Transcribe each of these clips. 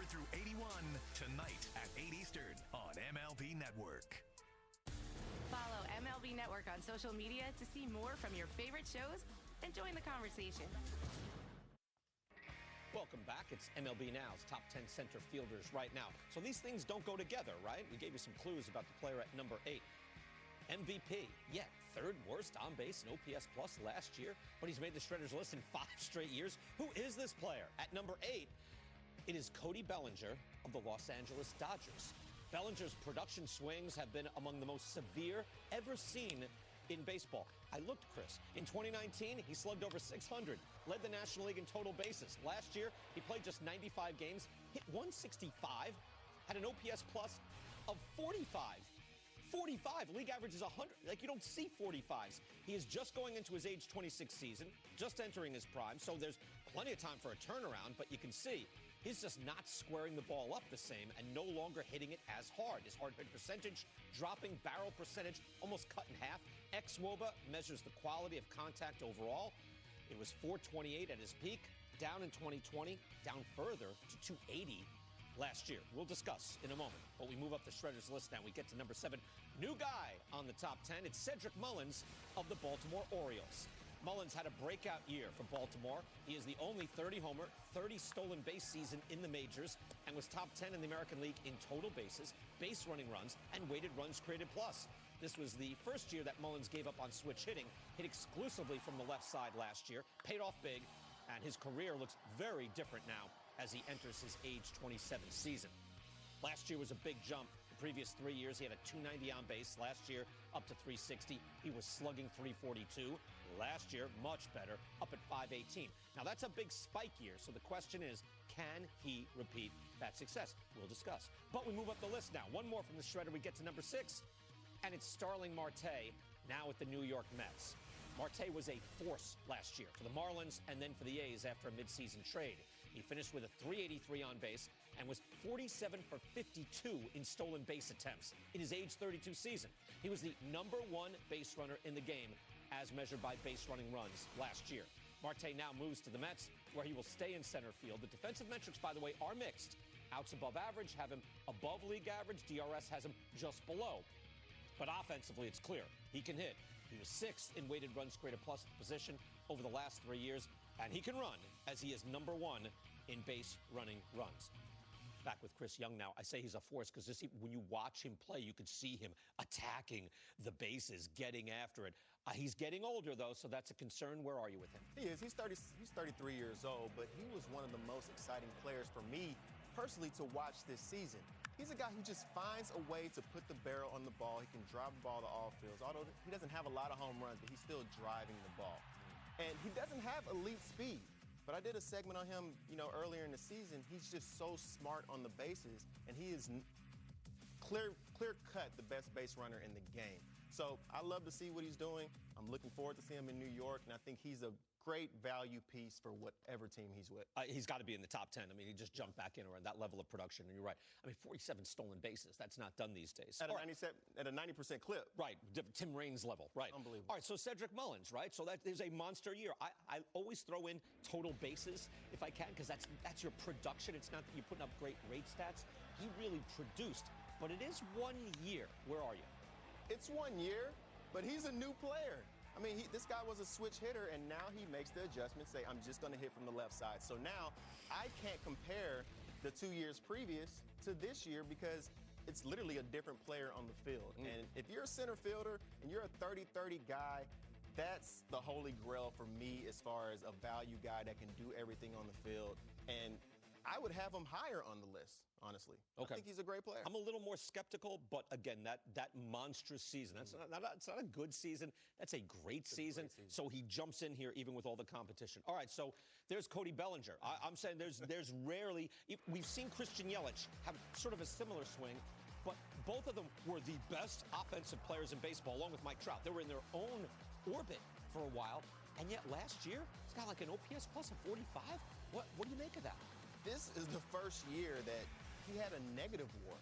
through 81, tonight at 8 Eastern on MLB Network. Follow MLB Network on social media to see more from your favorite shows and join the conversation. Welcome back. It's MLB Now's top 10 center fielders right now. So these things don't go together, right? We gave you some clues about the player at number 8. MVP, yeah, third worst on base in OPS plus last year, but he's made the Shredders list in 5 straight years. Who is this player? At number 8, it is Cody Bellinger of the Los Angeles Dodgers. Bellinger's production swings have been among the most severe ever seen in baseball. I looked, Chris. In 2019, he slugged over 600, led the National League in total bases. Last year, he played just 95 games, hit 165, had an OPS plus of 45. 45. League average is 100. Like, you don't see 45s. He is just going into his age 26 season, just entering his prime, so there's plenty of time for a turnaround, but you can see he's just not squaring the ball up the same and no longer hitting it as hard. His hard hit percentage dropping, barrel percentage almost cut in half. xWOBA measures the quality of contact overall. It was 428 at his peak, down in 2020, down further to 280 last year. We'll discuss in a moment, but we move up the Shredders list now. We get to number 7. New guy on the top 10. It's Cedric Mullins of the Baltimore Orioles. Mullins had a breakout year for Baltimore. He is the only 30-homer, 30 stolen base season in the majors and was top 10 in the American League in total bases, base running runs, and weighted runs created plus. This was the first year that Mullins gave up on switch hitting, hit exclusively from the left side last year, paid off big, and his career looks very different now as he enters his age 27 season. Last year was a big jump. The previous 3 years, he had a 290 on base. Last year, up to 360. He was slugging 342. Last year, much better, up at 518. Now, that's a big spike year, so the question is, can he repeat that success? We'll discuss. But we move up the list now. One more from the Shredder. We get to number 6, and it's Starling Marte, now with the New York Mets. Marte was a force last year for the Marlins and then for the A's after a midseason trade. He finished with a 383 on base and was 47 for 52 in stolen base attempts in his age 32 season. He was the number 1 base runner in the game as measured by base running runs last year. Marte now moves to the Mets, where he will stay in center field. The defensive metrics, by the way, are mixed. Outs above average have him above league average. DRS has him just below. But offensively, it's clear he can hit. He was 6th in weighted runs created plus at the position over the last 3 years, and he can run as he is number 1 in base running runs. Back with Chris Young now. I say he's a force because when you watch him play, you can see him attacking the bases, getting after it. He's getting older, though, so that's a concern. Where are you with him? He is. He's 33 years old, but he was one of the most exciting players for me personally to watch this season. He's a guy who just finds a way to put the barrel on the ball. He can drive the ball to all fields. Although he doesn't have a lot of home runs, but he's still driving the ball. And he doesn't have elite speed. But I did a segment on him, earlier in the season. He's just so smart on the bases, and he is clear-cut the best base runner in the game. So I love to see what he's doing. I'm looking forward to seeing him in New York, and I think he's a great value piece for whatever team he's with. He's got to be in the top 10. I mean, he just jumped back in around that level of production, and you're right. I mean, 47 stolen bases. That's not done these days. At a 90% clip. Right. Tim Raines level. Right. Unbelievable. All right, so Cedric Mullins, right? So that is a monster year. I always throw in total bases if I can, because that's your production. It's not that you're putting up great rate stats. He really produced. But it is 1 year. Where are you? It's 1 year, but he's a new player. I mean, this guy was a switch hitter, and now he makes the adjustment, say, I'm just going to hit from the left side. So now I can't compare the 2 years previous to this year because it's literally a different player on the field. And if you're a center fielder and you're a 30-30 guy, that's the holy grail for me as far as a value guy that can do everything on the field. And I would have him higher on the list, honestly. Okay. I think he's a great player. I'm a little more skeptical, but again, that monstrous season, it's not a good season. That's a great season. So he jumps in here even with all the competition. All right, so there's Cody Bellinger. I'm saying there's rarely, we've seen Christian Yelich have sort of a similar swing, but both of them were the best offensive players in baseball, along with Mike Trout. They were in their own orbit for a while, and yet last year, he's got like an OPS plus of 45. What do you make of that? This is the first year that he had a negative WAR.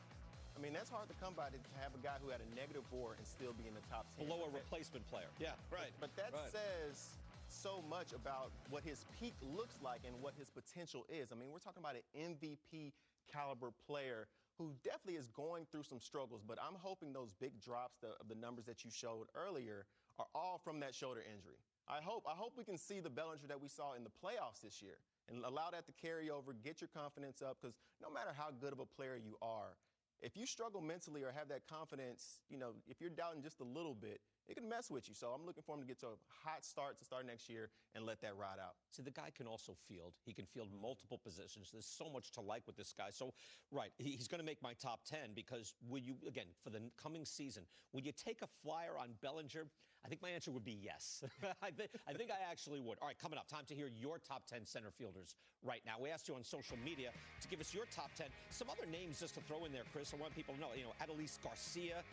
I mean, that's hard to come by, to have a guy who had a negative WAR and still be in the top 10. Below a replacement player. Yeah, right. But that says so much about what his peak looks like and what his potential is. I mean, we're talking about an MVP caliber player who definitely is going through some struggles, but I'm hoping those big drops of the numbers that you showed earlier are all from that shoulder injury. I hope we can see the Bellinger that we saw in the playoffs this year and allow that to carry over, get your confidence up, because no matter how good of a player you are, if you struggle mentally or have that confidence, you know, if you're doubting just a little bit, it can mess with you. So I'm looking for him to get to a hot start to start next year and let that ride out. See, the guy can also field. He can field multiple positions. There's so much to like with this guy. So, right, he's going to make my top 10 because will you, again, for the coming season, will you take a flyer on Bellinger? I think my answer would be yes. I think I actually would. All right, coming up, time to hear your top 10 center fielders right now. We asked you on social media to give us your top 10. Some other names just to throw in there, Chris. I want people to know, you know, Adolis Garcia,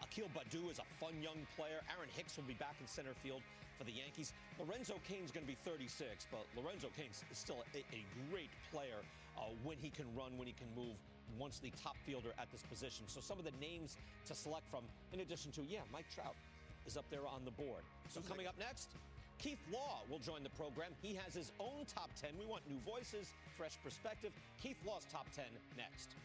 Akil Baddoo is a fun young player. Aaron Hicks will be back in center field for the Yankees. Lorenzo Cain's going to be 36, but Lorenzo Cain is still a great player when he can run, when he can move, once the top fielder at this position. So some of the names to select from, in addition to, yeah, Mike Trout is up there on the board. So coming up next, Keith Law will join the program. He has his own top 10. We want new voices, fresh perspective. Keith Law's top 10 next.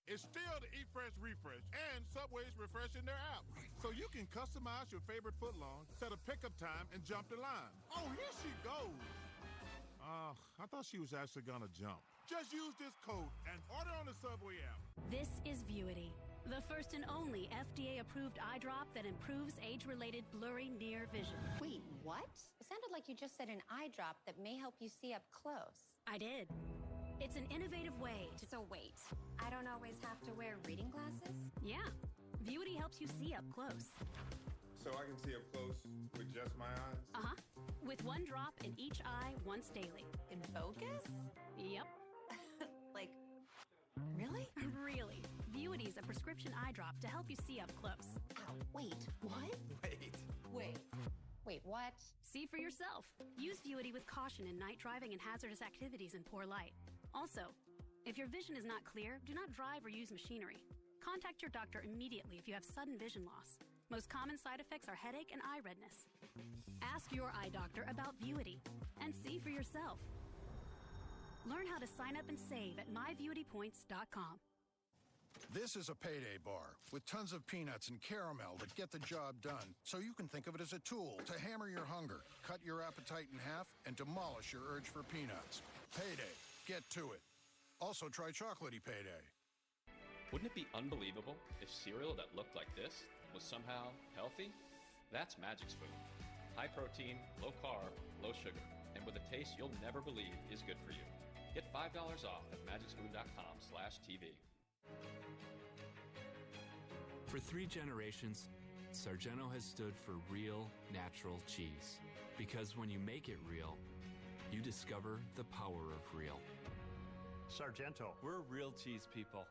It's still the Eat Fresh Refresh, and Subway's refreshing their app. So you can customize your favorite footlong, set a pickup time, and jump the line. Oh, here she goes. I thought she was actually gonna jump. Just use this code and order on the Subway app. This is Vuity, the first and only FDA-approved eye drop that improves age-related blurry near vision. Wait, what? It sounded like you just said an eye drop that may help you see up close. I did. It's an innovative way to... So wait, I don't always have to wear reading glasses? Yeah. Vuity helps you see up close. So I can see up close with just my eyes? Uh-huh. With one drop in each eye once daily. In focus? Yep. Like, really? Really. Vuity's a prescription eye drop to help you see up close. Ow, wait, what? Wait, what? See for yourself. Use Vuity with caution in night driving and hazardous activities in poor light. Also, if your vision is not clear, do not drive or use machinery. Contact your doctor immediately if you have sudden vision loss. Most common side effects are headache and eye redness. Ask your eye doctor about Vuity and see for yourself. Learn how to sign up and save at myvuitypoints.com. This is a payday bar with tons of peanuts and caramel that get the job done, so you can think of it as a tool to hammer your hunger, cut your appetite in half, and demolish your urge for peanuts. Payday. Get to it. Also try chocolatey payday. Wouldn't it be unbelievable if cereal that looked like this was somehow healthy? That's Magic's Food. High protein, low carb, low sugar, and with a taste you'll never believe is good for you. Get $5 off at magicsfood.com/TV. For 3 generations, Sargento has stood for real, natural cheese. Because when you make it real, you discover the power of real. Sargento, we're real cheese people.